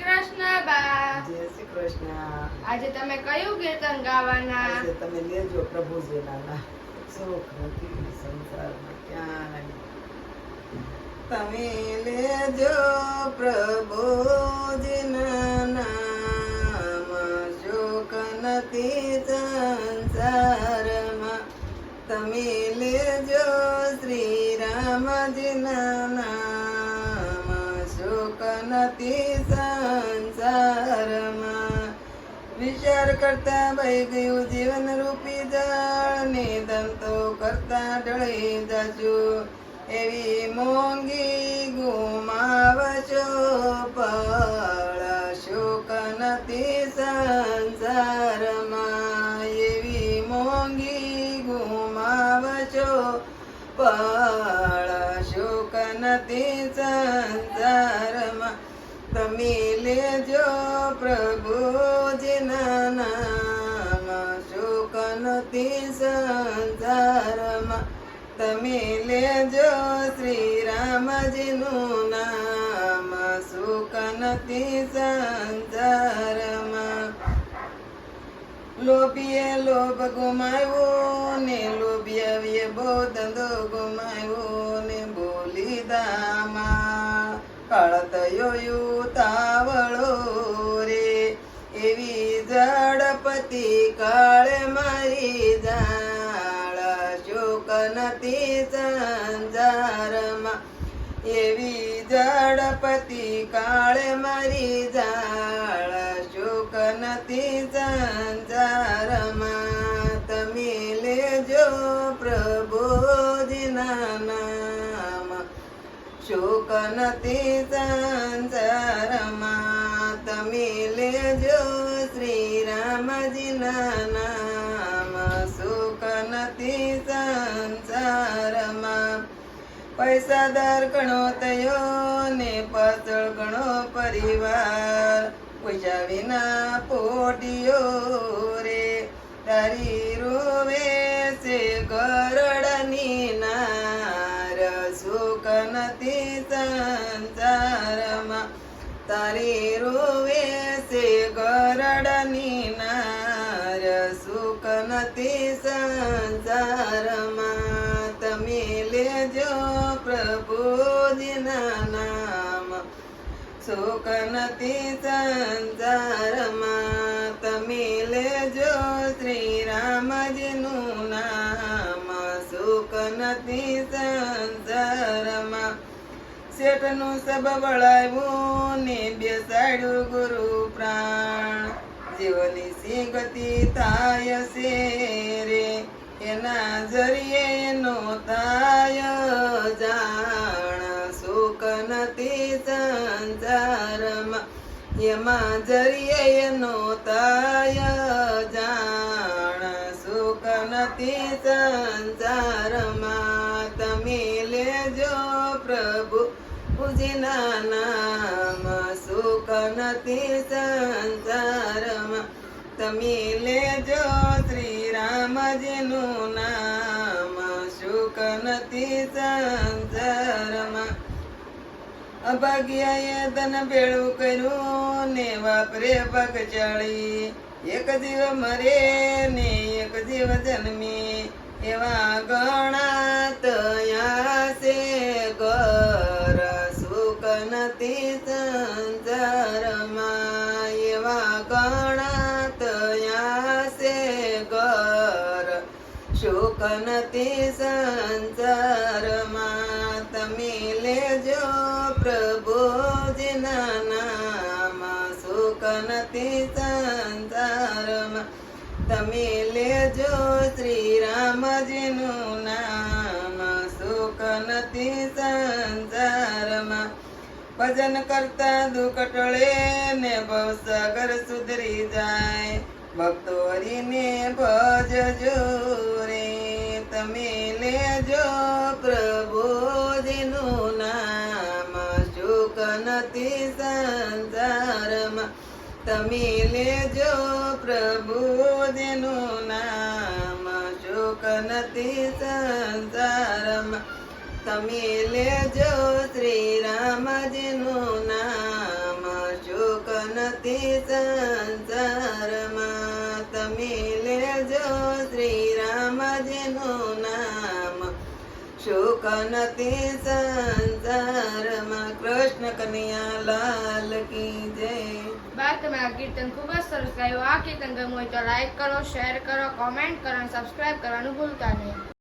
કૃષ્ણ બા. જય શ્રી કૃષ્ણ. આજે તમે કયું કીર્તન ગાવાના? આજે તમે લેજો પ્રભુજીના નામ. સુખ નથી સંસારમાં ક્યાંય. તમે લેજો પ્રભુજીના નામ. સુખ નથી સંસારમાં. તમે લેજો શ્રી રામજીના નામ. સુખ નથી સંસારમાં. વિચાર કરતા વહી ગયું જીવન રૂપી જળ ને ધંધો કરતા ઢળી જજો. એવી મોંઘી ગુમાવશો પળ. સુખ નથી સંસારમાં. એવી મોંઘી ગુમાવશો પળ. સુખ નથી સંસારમાં. તમે લેજો પ્રભુજીના નામ. સુખ નથી સંસારમાં. તમે લેજો શ્રી રામજીનું નામ. સુખ નથી સંસારમાં. લોભીએ લોભ ગુમાવ્યો ને લોભિયાવીએ બહુ ધંધો ગુમાવ્યો ને બોલી દામા કાળ થયો તાવળો રે. એવી ઝડપતિ કાળે મારી જાળ. સુખ નથી સંસારમાં. એવી ઝડપતિ કાળે મારી જાળ. સુખ નથી સંસારમાં. તમે લેજો પ્રભુજીના નામ. સુખ નથી સંસારમાં. તમે લેજો શ્રી રામજીના નામ. સુખ નથી સંસારમાં. પૈસાદાર ઘણો થયો ને પાછળ ઘણો પરિવાર. પૈસા વિના પોટીયો રે. તારી રોવે છે ગરડની નાર. સુખ નથી સંસારમાં. તારી રોવે છે ગરડની નાર. સુખ નથી સંસારમાં. તમે લેજો પ્રભુજીના નામ. સુખ નથી સંસારમાં. તમે લેજો શ્રી રામજીનું નામ. સુખ નથી સંસારમાં. શેઠનું સબ વળાવ્યું ને બેસાડ્યું ગુરુ પ્રાણ. જીવની સી ગતિ થાય છે રે. એના જરીએ એનો થાય જાણ. સુખ નથી સંસારમાં. એમાં જરીએ એનો થાય જાણ. સુખ નથી સંસારમાં. તમે લેજો પ્રભુજીના નામ. સુખ નથી સંસારમાં. તમે લેજો શ્રી રામજીનું નામ. સુખ નથી સંસારમાં. અભાગ્યાએ ધન ભેળું કર્યું ને વાપરે પગચાળી. એક જીવ મરે ને એક જીવ જન્મે. એવા ઘણા તયા છે ઘર. સુખ નથી સંસારમાં. એવા ઘણા તયા છે ઘર. સુખ નથી સંસારમાં. તમે લેજો પ્રભુજીના નામ. સુખ નથી સંસારમાં. તમે લેજો શ્રી રામજીનું નામ. સુખ નથી સંસારમાં. ભજન કરતા દુઃખ ટળે ને ભવસાગર સુધરી જાય. ભક્તો હરીને ભજજો રે. તમે લેજો પ્રભુજીનું નામ. સુખ નથી સંસારમાં. તમે લેજો પ્રભુજીનું નામ. સુખ નથી સંસારમાં. તમે લેજો શ્રી રામજીનું નામ. સુખ નથી સંસારમાં. તમે લેજો શ્રી રામજીનું નામ, સુખ નથી સંસારમાં. કૃષ્ણ કનૈયા લાલ કી જય. બા તમે આ કીર્તન ખૂબ જ સરસ ગાયું. આ કીર્તન ગમ્યું હોય તો લાઈક કરો, શેર કરો, કોમેન્ટ કરો અને સબસ્ક્રાઇબ કરવાનું ભૂલતા નહીં.